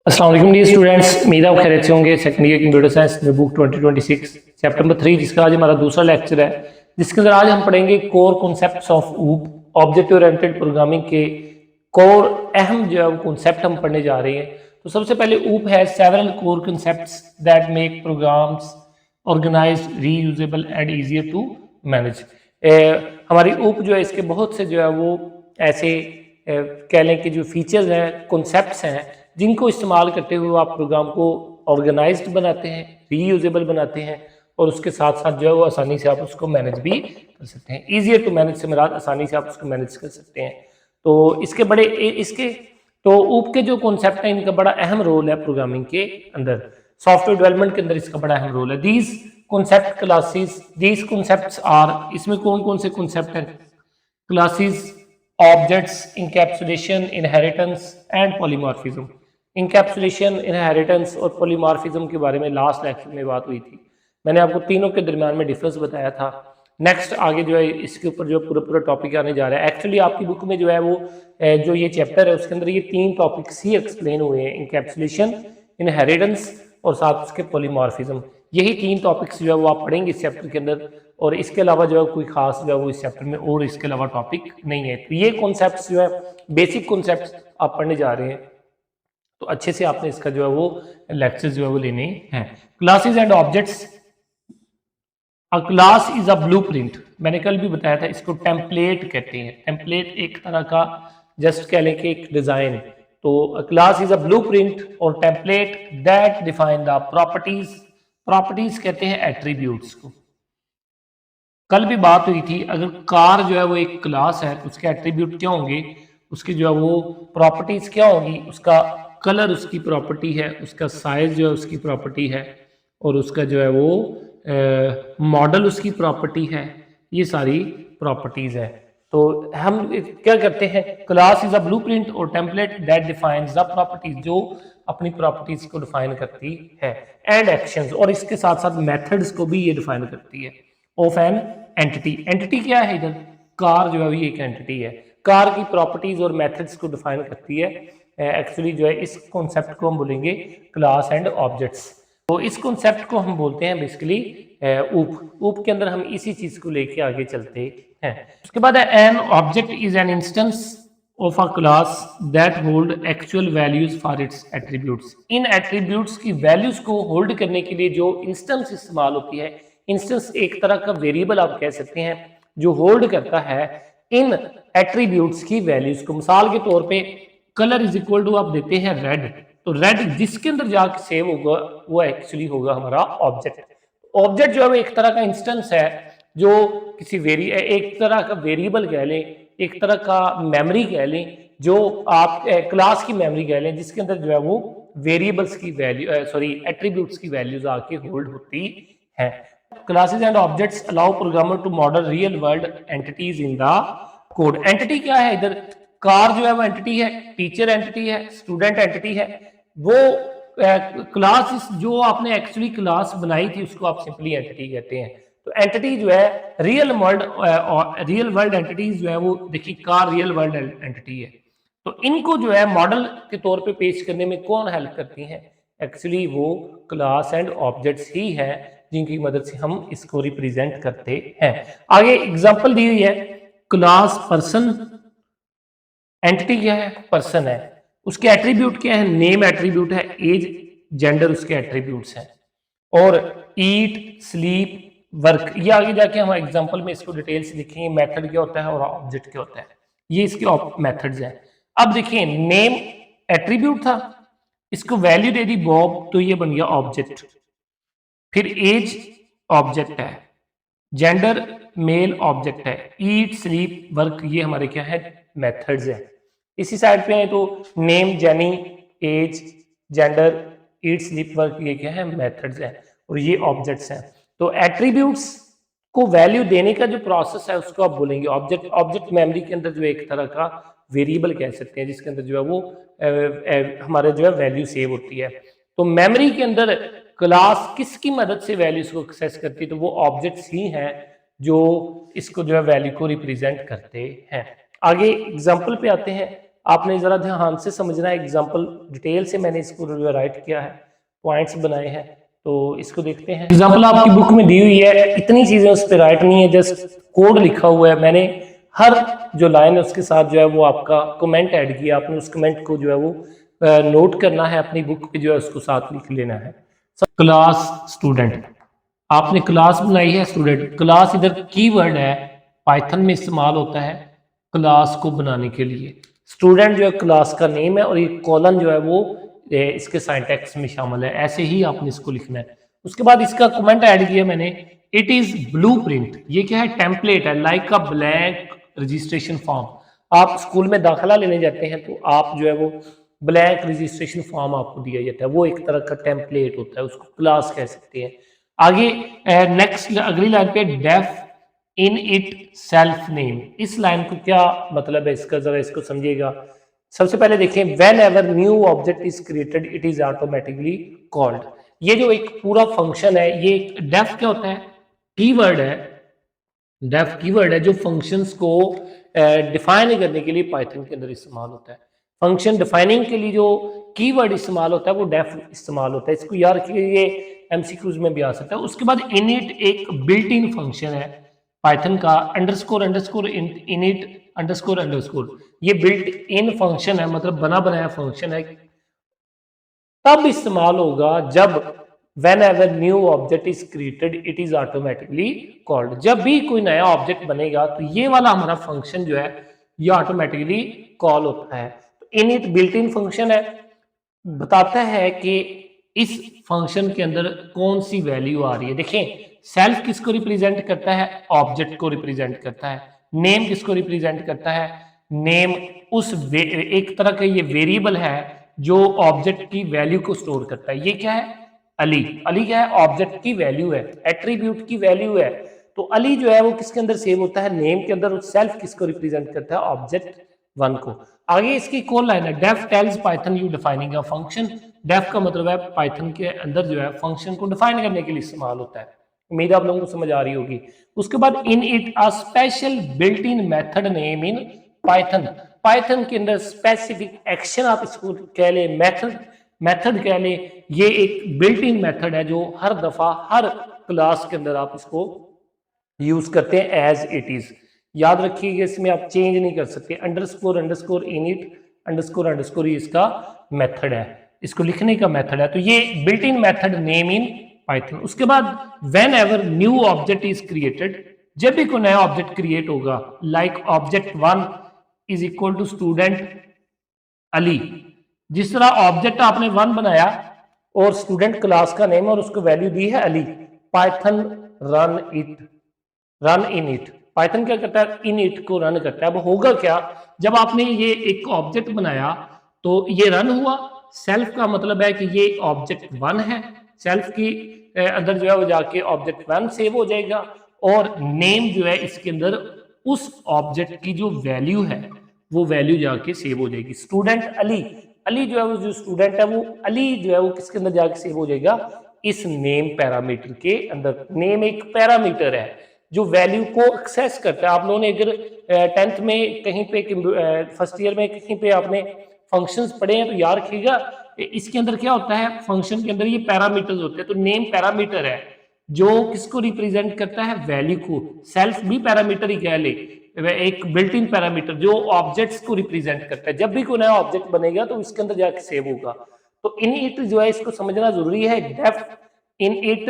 अस्सलाम वालेकुम dear students, उम्मीद है आप खैरियत से होंगे। सेकंड ईयर कंप्यूटर साइंस में बुक 2026 चैप्टर नंबर 3 जिसका आज हमारा दूसरा लेक्चर है, जिसके अंदर आज हम पढ़ेंगे कोर कॉन्सेप्ट्स ऑफ ऊप ऑब्जेक्ट ओरिएंटेड प्रोग्रामिंग के कोर अहम जो है वो कॉन्सेप्ट हम पढ़ने जा रहे हैं। तो सबसे पहले ऊप है several core concepts that make programs organized, reusable and easier to manage. हमारी ऊप जो है इसके बहुत से जो है वो ऐसे कह लें कि जो फीचर्स हैं, कॉन्सेप्ट्स हैं, जिनको इस्तेमाल करते हुए आप प्रोग्राम को ऑर्गेनाइज्ड बनाते हैं, रीयूजेबल बनाते हैं और उसके साथ साथ जो है वो आसानी से आप उसको मैनेज भी कर सकते हैं। ईजियर टू मैनेज से मुराद आसानी से आप उसको मैनेज कर सकते हैं। तो इसके तो ऊप के जो कॉन्सेप्ट हैं इनका बड़ा अहम रोल है प्रोग्रामिंग के अंदर, सॉफ्टवेयर डेवलपमेंट के अंदर इसका बड़ा अहम रोल है। These concept classes, these concepts are, इसमें कौन कौन से कॉन्सेप्ट हैं? Classes, objects, encapsulation, inheritance and polymorphism. Encapsulation, inheritance और पॉलीमॉर्फिज्म के बारे में लास्ट लेक्चर में बात हुई थी। मैंने आपको तीनों के दरमियान में डिफरेंस बताया था। नेक्स्ट आगे जो है इसके ऊपर जो पूरा पूरा टॉपिक आने जा रहा है। एक्चुअली आपकी बुक में जो है वो जो ये चैप्टर है उसके अंदर ये तीन टॉपिक्स ही एक्सप्लेन हुए हैं, इंकैप्सुलेशन, इनहेरिटेंस और साथ उसके पॉलीमॉर्फिज्म। यही तीन टॉपिक्स जो है वो आप पढ़ेंगे इस चैप्टर के अंदर, और इसके अलावा जो है कोई खास जो है वो इस चैप्टर में और इसके अलावा टॉपिक नहीं है। तो ये कॉन्सेप्ट्स जो है बेसिक कॉन्सेप्ट्स आप पढ़ने जा रहे हैं, तो अच्छे से आपने इसका जो है वो लेक्चर्स जो है वो लेने हैं। Classes and objects, a class is a blueprint, मैंने कल भी बताया था, इसको टेम्पलेट कहते हैं। टेम्पलेट एक तरह का जस्ट कह लें कि एक डिजाइन। तो क्लास इज अ ब्लूप्रिंट और template that define the properties, properties कहते हैं एट्रीब्यूट्स को। कल भी बात हुई थी, अगर कार जो है वो एक क्लास है तो उसके एट्रीब्यूट क्या होंगे, उसकी जो है वो प्रॉपर्टीज क्या होगी, उसका कलर उसकी प्रॉपर्टी है, उसका साइज जो है उसकी प्रॉपर्टी है, और उसका जो है वो मॉडल उसकी प्रॉपर्टी है। ये सारी प्रॉपर्टीज है। तो हम क्या करते हैं, क्लास इज अ ब्लूप्रिंट और template that defines the properties, जो अपनी प्रॉपर्टीज को डिफाइन करती है, एंड एक्शंस, और इसके साथ साथ मेथड्स को भी ये डिफाइन करती है, ऑफ एन एंटिटी। एंटिटी क्या है इधर? कार जो है एक एंटिटी है, कार की प्रॉपर्टीज और मेथड्स को डिफाइन करती है। एक्चुअली जो है इस कॉन्सेप्ट को हम बोलेंगे क्लास एंड ऑब्जेक्ट्स। तो इस कॉन्सेप्ट को हम बोलते हैं बेसिकली ऊप। ऊप के अंदर हम इसी चीज को लेके आगे चलते हैं। उसके बाद an object is an instance of a class that hold actual values for its attributes. In attributes की वैल्यूज को होल्ड करने के लिए जो इंस्टेंस इस्तेमाल होती है, इंस्टेंस एक तरह का वेरिएबल आप कह सकते हैं जो होल्ड करता है इन एट्रीब्यूट्स की वैल्यूज को। मिसाल के तौर पे कलर इज इक्वल टू आप देते हैं रेड, तो रेड जिसके अंदर जाके सेव होगा वो एक्चुअली होगा हमारा ऑब्जेक्ट। ऑब्जेक्ट जो है वो एक तरह का इंस्टेंस है जो किसी एक तरह का वेरिएबल कह लें, एक तरह का मेमोरी कह लें, जो आप क्लास की मेमोरी कह लें, जिसके अंदर जो है वो वेरिएबल्स की वैल्यू एट्रीब्यूट्स की वैल्यूज आके होल्ड होती है। Classes and objects allow programmer to model real world entities in the code. Entity क्या है इधर? कार जो है वो एंटिटी है, टीचर एंटिटी है, स्टूडेंट एंटिटी है। वो क्लास जो आपने एक्चुअली क्लास बनाई थी उसको आप सिंपली एंटिटी कहते हैं। तो एंटिटी जो है रियल वर्ल्ड एंटिटीज जो है वो देखिए, कार रियल वर्ल्ड एंटिटी है। तो इनको जो है मॉडल के तौर पे पेश करने में कौन हेल्प करती हैं? एक्चुअली वो क्लास एंड ऑब्जेक्ट्स ही है जिनकी मदद से हम इसको रिप्रेजेंट करते हैं। आगे एग्जांपल दी हुई है, क्लास पर्सन, एंटिटी क्या है? पर्सन है। उसके एट्रीब्यूट क्या है? नेम एट्रीब्यूट है, एज, जेंडर उसके एट्रीब्यूट्स हैं, और ईट, स्लीप, वर्क, ये आगे जाके हम एग्जांपल में इसको डिटेल से देखेंगे मेथड क्या होता है और ऑब्जेक्ट क्या होता है। ये इसके मेथड्स हैं। अब देखिए, नेम एट्रीब्यूट था, इसको वैल्यू दे दी बॉब, तो ये बन गया ऑब्जेक्ट। फिर एज ऑब्जेक्ट है, जेंडर मेल ऑब्जेक्ट है, ईट, स्लीप, वर्क ये हमारे क्या है? मेथड्स है। इसी साइड पे है तो नेम, जेनी, एज, जेंडर, ईट, स्लीप, वर्क ये क्या है? मेथड्स है, और ये ऑब्जेक्ट्स हैं। तो एट्रीब्यूट्स को वैल्यू देने का जो प्रोसेस है उसको आप बोलेंगे ऑब्जेक्ट। ऑब्जेक्ट मेमोरी के अंदर जो एक तरह का वेरिएबल कह सकते हैं जिसके अंदर जो है वो हमारे जो है वैल्यू सेव होती है। तो मेमोरी के अंदर क्लास किसकी मदद से वैल्यूज को एक्सेस करती है? तो वो ऑब्जेक्ट्स ही हैं जो इसको जो है वैल्यू को रिप्रेजेंट करते हैं। आगे एग्जांपल पे आते हैं। आपने जरा ध्यान से समझना है, एग्जाम्पल डिटेल से मैंने इसको राइट किया है, पॉइंट्स बनाए हैं, तो इसको देखते हैं। एग्जाम्पल आपकी बुक में दी हुई है, इतनी चीजें उस पर राइट नहीं है, जस्ट कोड लिखा हुआ है। मैंने हर जो लाइन है उसके साथ जो है वो आपका कमेंट ऐड किया, आपने उस कमेंट को जो है वो नोट करना है, अपनी बुक पे जो है उसको साथ लिख लेना है। क्लास स्टूडेंट, आपने क्लास बनाई है स्टूडेंट, क्लास इधर कीवर्ड है, पाइथन में इस्तेमाल होता है क्लास को बनाने के लिए। स्टूडेंट जो है क्लास का नेम है और ये कॉलन जो है वो इसके सिंटैक्स में शामिल है, ऐसे ही आपने इसको लिखना है। उसके बाद इसका कमेंट ऐड किया मैंने, इट इज ब्लूप्रिंट, ये क्या है, टेम्पलेट है, like a blank registration form. आप स्कूल में दाखिला लेने जाते हैं तो आप जो है वो ब्लैंक रजिस्ट्रेशन फॉर्म आपको दिया जाता है, वो एक तरह का टेम्पलेट होता है, उसको क्लास कह सकते हैं। आगे नेक्स्ट अगली लाइन पे, def init self name, इस लाइन को क्या मतलब है इसका, जरा इसको समझिएगा। सबसे पहले देखें, when ever new object is created it is automatically called, ये जो एक पूरा फंक्शन है, ये डेफ क्या होता है, कीवर्ड है, डेफ कीवर्ड है जो फंक्शंस को डिफाइन करने के लिए पाइथन के अंदर इस्तेमाल होता है। फंक्शन डिफाइनिंग के लिए जो कीवर्ड इस्तेमाल होता है वो डेफ इस्तेमाल होता है, इसको याद रखिए, ये एमसीक्यूज में भी आ सकता है। उसके बाद इनिट एक बिल्ट इन फंक्शन है पाइथन का, underscore underscore init underscore underscore, ये बिल्ट इन फंक्शन है, मतलब बना बनाया फंक्शन है, तब इस्तेमाल होगा जब whenever new object is created it is automatically called, जब भी कोई नया ऑब्जेक्ट बनेगा तो ये वाला हमारा फंक्शन जो है ये ऑटोमेटिकली कॉल होता है। तो इनिट बिल्ट इन फंक्शन है, बताता है कि इस फंक्शन के अंदर कौन सी वैल्यू आ रही है। देखें, सेल्फ किसको रिप्रेजेंट करता है, ऑब्जेक्ट को रिप्रेजेंट करता है। नेम किसको रिप्रेजेंट करता है, नेम उस एक तरह का ये वेरिएबल है जो ऑब्जेक्ट की वैल्यू को स्टोर करता है। ये क्या है, अली, अली क्या है, ऑब्जेक्ट की वैल्यू है, एट्रीब्यूट की वैल्यू है। तो अली जो है वो किसके अंदर सेव होता है, नेम के अंदर। सेल्फ किसको रिप्रेजेंट करता है, ऑब्जेक्ट वन को। आगे इसकी कॉल लाइन है, def tells Python you defining a function, def का मतलब है पाइथन के अंदर जो है फंक्शन को डिफाइन करने के लिए इस्तेमाल होता है। उम्मीद आप लोगों को समझ आ रही होगी। उसके बाद in it a special built in method name in Python, Python के अंदर स्पेसिफिक एक्शन आप इसको कह ले, मेथड कह ले, ये एक बिल्ट इन मेथड है जो हर दफा हर क्लास के अंदर आप इसको यूज करते हैं एज इट इज। याद रखिएगा, इसमें आप चेंज नहीं कर सकते। Underscore underscore init underscore underscore ये इसका मेथड है, इसको लिखने का मेथड है। तो ये built in method name in Python. उसके बाद whenever new object is created, जब भी कोई नया ऑब्जेक्ट क्रिएट होगा, like object one is equal to student Ali, जिस तरह ऑब्जेक्ट आपने वन बनाया और स्टूडेंट क्लास का नेम और उसको वैल्यू दी है Ali, Python run in it, Python क्या करता है, इन इट को रन करता है। वो होगा क्या, जब आपने ये एक ऑब्जेक्ट बनाया तो ये रन हुआ, सेल्फ का मतलब है कि ये ऑब्जेक्ट वन है, सेल्फ की अंदर जो है वो जाके ऑब्जेक्ट वन सेव हो जाएगा, और नेम जो है इसके अंदर उस ऑब्जेक्ट की जो वैल्यू है वो वैल्यू जाके सेव हो जाएगी। स्टूडेंट अली, अली जो है वो जो स्टूडेंट है वो अली जो है वो किसके अंदर जाके सेव हो जाएगा, इस नेम पैरामीटर के अंदर। नेम एक पैरामीटर है जो वैल्यू को एक्सेस करता है। आप लोगों ने अगर 10th में कहीं पे फर्स्ट ईयर में कहीं पे आपने फंक्शंस पढ़े हैं तो याद रखिएगा, इसके अंदर क्या होता है, फंक्शन के अंदर ये पैरामीटर्स होते हैं। तो नेम पैरामीटर है जो किसको रिप्रेजेंट करता है, वैल्यू को। सेल्फ भी पैरामीटर ही कह ले, एक बिल्ट इन पैरामीटर जो ऑब्जेक्ट्स को रिप्रेजेंट करता है। जब भी कोई नया ऑब्जेक्ट बनेगा तो इसके अंदर जाके सेव होगा। तो इन इट जो है इसको समझना जरूरी है। Def init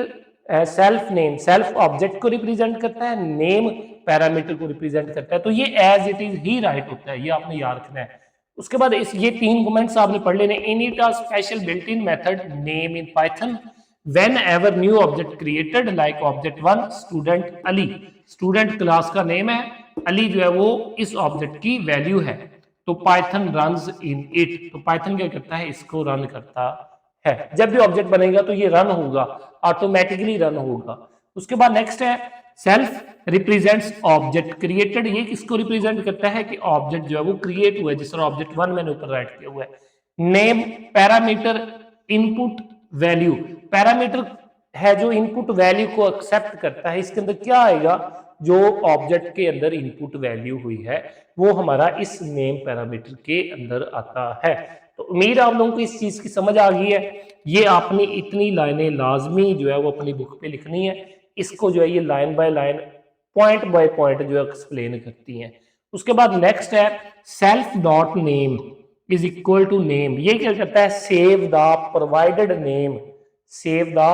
self name, self object को रिप्रेजेंट करता है, नेम पैरामीटर को रिप्रेजेंट करता है। तो ये एज इट इज ही राइट होता है, ये आपने याद रखना है। उसके बाद ये तीन कमेंट्स आपने पढ़ लेने। In it a special built in method name in Python when ever new object created like object one student Ali, student class का नेम है, अली जो है वो इस ऑब्जेक्ट की वैल्यू है। तो पाइथन रन्स इन इट, तो पाइथन क्या करता है, इसको रन करता है। जब भी ऑब्जेक्ट बनेगा तो ये रन होगा, ऑटोमेटिकली रन होगा। उसके बाद नेक्स्ट है सेल्फ रिप्रेजेंट्स ऑब्जेक्ट क्रिएटेड, ये किसको रिप्रेजेंट करता है कि ऑब्जेक्ट जो है वो क्रिएट हुआ है, जिस तरह ऑब्जेक्ट वन मैंने ऊपर राइट किया हुआ है। Name parameter input value, parameter है जो इनपुट वैल्यू को एक्सेप्ट करता है। इसके अंदर क्या आएगा, जो ऑब्जेक्ट के अंदर इनपुट वैल्यू हुई है वो हमारा इस नेम पैरामीटर के अंदर आता है। तो उम्मीद आप लोगों को इस चीज की समझ आ गई है। ये आपने इतनी लाइनें लाजमी जो है वो अपनी बुक पे लिखनी है। इसको जो है ये line by line point by point जो है एक्सप्लेन करती हैं। उसके बाद नेक्स्ट है self dot name is equal to name. ये क्या करता है, save the provided name, save the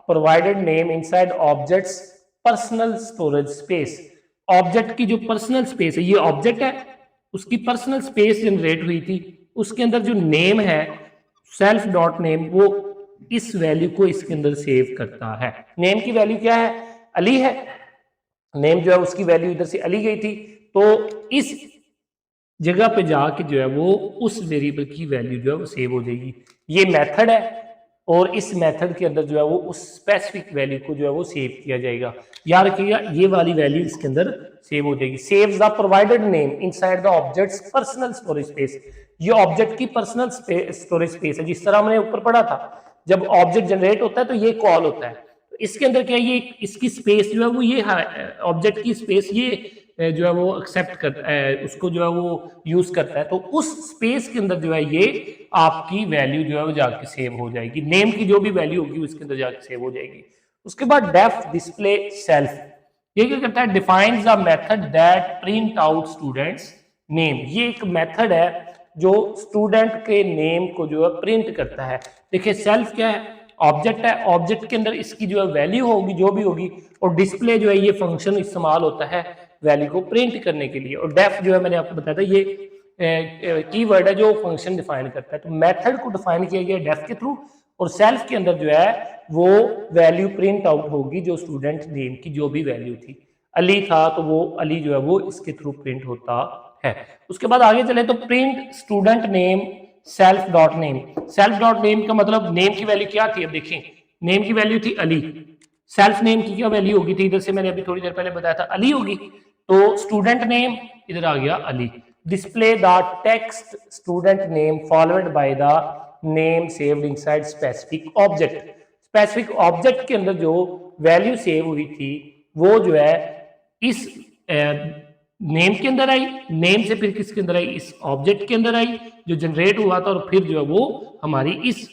provided name inside objects personal storage space. Object की जो पर्सनल स्पेस है, ये ऑब्जेक्ट है, उसकी पर्सनल स्पेस जनरेट हुई थी, उसके अंदर जो नेम है सेल्फ डॉट नेम, वो इस वैल्यू को इसके अंदर सेव करता है। नेम की वैल्यू क्या है, अली है, नेम जो है उसकी वैल्यू इधर से अली गई थी, तो इस जगह पे जाके जो है वो उस वेरिएबल की वैल्यू जो है वो सेव हो जाएगी। ये मेथड है और इस मेथड के अंदर जो है वो उस स्पेसिफिक वैल्यू को जो है वो सेव किया जाएगा। याद रखिएगा ये वाली वैल्यू इसके अंदर सेव हो जाएगी। Saves the provided name inside the objects personal storage space. ये ऑब्जेक्ट की पर्सनल स्टोरेज स्पेस है। जिस तरह हमने ऊपर पढ़ा था, जब ऑब्जेक्ट जनरेट होता है तो ये कॉल होता है, तो इसके अंदर क्या है, ये इसकी स्पेस जो है वो ये ऑब्जेक्ट की स्पेस ये जो है वो एक्सेप्ट करता है, उसको जो है वो यूज करता है, तो उस स्पेस के अंदर जो है ये आपकी वैल्यू जो है वो जाके सेव हो जाएगी। नेम की जो भी वैल्यू होगी उसके अंदर जाके सेव हो जाएगी। उसके बाद डेफ डिस्प्ले सेल्फ, ये क्या करता है, defines the method that print out students name. ये एक मेथड है जो स्टूडेंट के नेम को जो है प्रिंट करता है। देखिए सेल्फ क्या है, ऑब्जेक्ट है, ऑब्जेक्ट के अंदर इसकी जो है वैल्यू होगी जो भी होगी, और डिस्प्ले जो है ये फंक्शन इस्तेमाल होता है वैल्यू को प्रिंट करने के लिए। और डेफ जो है मैंने आपको बताया था ये कीवर्ड है जो फंक्शन डिफाइन करता है। तो मेथड को डिफाइन किया गया डेफ के थ्रू, और सेल्फ के अंदर जो है वो वैल्यू प्रिंट आउट होगी जो स्टूडेंट नेम की जो भी वैल्यू थी। अली था तो वो अली जो है वो इसके थ्रू प्रिंट होता है। उसके बाद आगे चले तो print student name self dot name. Self dot name का मतलब नेम की वैल्यू क्या थी, अब देखें नेम की वैल्यू थी अली, सेल्फ नेम की क्या वैल्यू होगी थी, इधर से मैंने अभी थोड़ी देर पहले बताया था अली होगी, तो स्टूडेंट नेम इधर आ गया Ali. Display the text student name followed by the name saved inside specific object. Specific object के अंदर जो वैल्यू सेव हुई थी वो जो है इस नेम के अंदर आई, नेम से फिर किसके अंदर आई, इस ऑब्जेक्ट के अंदर आई जो जनरेट हुआ था, और फिर जो है वो हमारी इस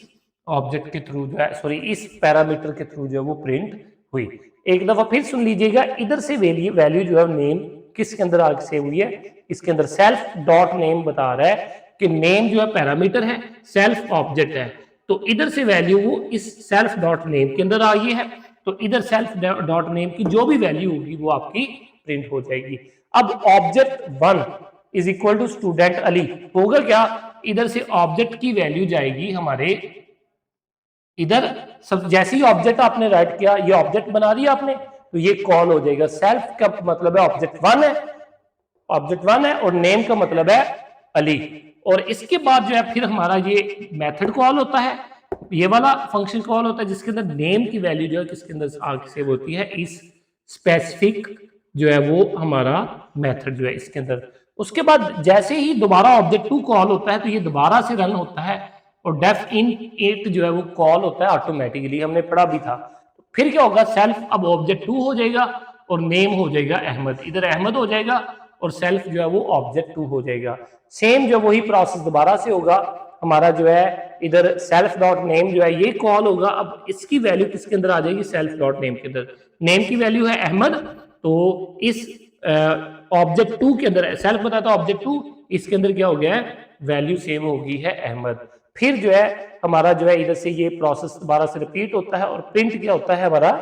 ऑब्जेक्ट के थ्रू जो है, सॉरी इस पैरामीटर के थ्रू जो है वो प्रिंट हुई। एक दफा फिर सुन लीजिएगा, इधर से वैल्यू जो है नेम किसके अंदर आगे सेव हुई है, इसके अंदर सेल्फ डॉट नेम बता रहा है कि नेम जो है पैरामीटर है, सेल्फ ऑब्जेक्ट है, तो इधर से वैल्यू वो इस सेल्फ डॉट नेम के अंदर आ गई है, तो इधर सेल्फ डॉट नेम की जो भी वैल्यू होगी वो आपकी प्रिंट हो जाएगी। अब object 1 is equal to student Ali होगा क्या, इधर से ऑब्जेक्ट की वैल्यू जाएगी हमारे इधर, सब जैसे ही ऑब्जेक्ट आपने राइट किया, ये ऑब्जेक्ट बना दिया आपने, तो ये कॉल हो जाएगा। सेल्फ का मतलब है ऑब्जेक्ट 1 है, ऑब्जेक्ट 1 है, और नेम का मतलब है अली। और इसके बाद जो है फिर हमारा ये मेथड कॉल होता है, ये वाला फंक्शन कॉल होता है जिसके अंदर नेम की वैल्यू जो है किसके अंदर आगे सेव होती है, इस स्पेसिफिक जो है वो हमारा मेथड जो है इसके अंदर। उसके बाद जैसे ही दोबारा ऑब्जेक्ट 2 कॉल होता है तो ये दोबारा से रन होता है, और डेफ इन इट जो है वो कॉल होता है ऑटोमेटिकली, हमने पढ़ा भी था। तो फिर क्या होगा, सेल्फ अब ऑब्जेक्ट 2 हो जाएगा और नेम हो जाएगा अहमद, इधर अहमद हो जाएगा और सेल्फ जो है वो ऑब्जेक्ट 2 हो जाएगा। सेम जो वही प्रोसेस दोबारा से होगा, हमारा जो है इधर सेल्फ डॉट नेम जो है ये कॉल होगा। अब इसकी वैल्यू किसके अंदर आ जाएगी, सेल्फ डॉट नेम के अंदर। नेम की वैल्यू है अहमद, तो इस ऑब्जेक्ट 2 के अंदर, सेल्फ बताया था ऑब्जेक्ट 2, इसके अंदर क्या हो गया है, वैल्यू सेव होगी है अहमद। फिर जो है हमारा जो है इधर से ये प्रोसेस दोबारा से रिपीट होता है, और प्रिंट क्या होता है हमारा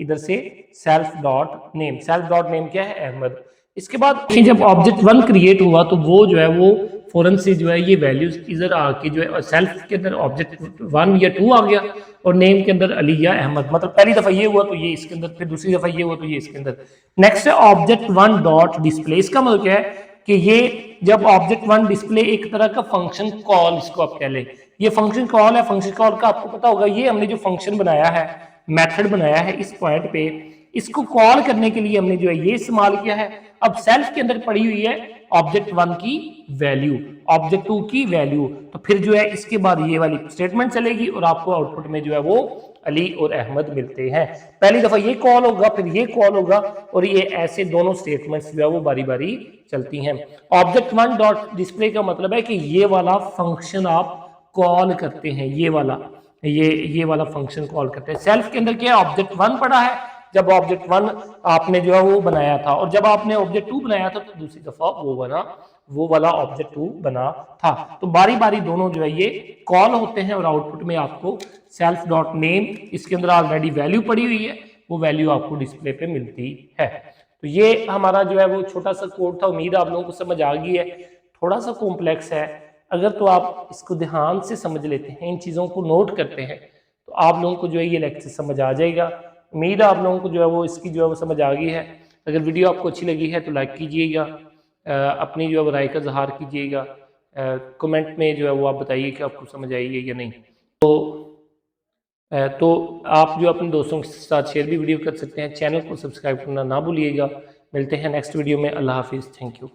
इधर से self dot name. Self dot name क्या है, अहमद। इसके बाद जब ऑब्जेक्ट 1 क्रिएट हुआ तो वो जो है वो फौरन से जो है ये वैल्यूज इधर आके जो है सेल्फ के अंदर ऑब्जेक्ट 1 या 2 आ गया, और नेम के अंदर अली या अहमद। मतलब पहली दफा ये हुआ तो ये इसके अंदर, फिर दूसरी दफा ये हुआ तो ये इसके अंदर। नेक्स्ट है ऑब्जेक्ट 1 डॉट डिस्प्ले। इसका मतलब क्या है कि ये जब ऑब्जेक्ट 1 डिस्प्ले एक तरह का फंक्शन कॉल, इसको आप कह लें, ये फंक्शन कॉल है। फंक्शन कॉल का आपको पता होगा, ये हमने जो फंक्शन बनाया है, मेथड बनाया है इस पॉइंट पे, इसको कॉल करने के लिए हमने जो है ये इस्तेमाल किया है। अब सेल्फ के अंदर पड़ी हुई है ऑब्जेक्ट 1 की वैल्यू, ऑब्जेक्ट 2 की वैल्यू। तो फिर जो है इसके बाद ये वाली स्टेटमेंट चलेगी और आपको आउटपुट में जो है वो अली और अहमद मिलते हैं। पहली दफा ये कॉल होगा, फिर ये कॉल होगा और ये ऐसे दोनों स्टेटमेंट्स जो है वो बारी बारी चलती हैं। ऑब्जेक्ट 1 डॉट डिस्प्ले का मतलब है कि ये वाला फंक्शन आप कॉल करते हैं, ये वाला फंक्शन कॉल करते हैं। सेल्फ के अंदर क्या है, ऑब्जेक्ट 1 पड़ा है, जब ऑब्जेक्ट 1 आपने जो है वो बनाया था, और जब आपने ऑब्जेक्ट 2 बनाया था तो दूसरी दफा वो वाला ऑब्जेक्ट 2 बना था। तो बारी बारी दोनों जो है ये कॉल होते हैं और आउटपुट में आपको सेल्फ डॉट नेम, इसके अंदर ऑलरेडी वैल्यू पड़ी हुई है, वो वैल्यू आपको डिस्प्ले पे मिलती है। तो ये हमारा जो है वो छोटा सा कोड था। उम्मीद आप लोगों को समझ आ गई है। थोड़ा सा कॉम्प्लेक्स है, अगर तो आप इसको ध्यान से समझ लेते हैं, इन चीज़ों को नोट करते हैं, तो आप लोगों को जो है ये लेक्चर समझ आ जाएगा। उम्मीद है आप लोगों को जो है वो इसकी जो है वो समझ आ गई है। अगर वीडियो आपको अच्छी लगी है तो लाइक कीजिएगा, अपनी जो है वो राय का इज़हार कीजिएगा, कमेंट में जो है वो आप बताइए कि आपको समझ आई है या नहीं। तो आप जो अपने दोस्तों के साथ शेयर भी वीडियो कर सकते हैं। चैनल को सब्सक्राइब करना ना भूलिएगा। मिलते हैं नेक्स्ट वीडियो में। अल्लाह हाफिज़। Thank you.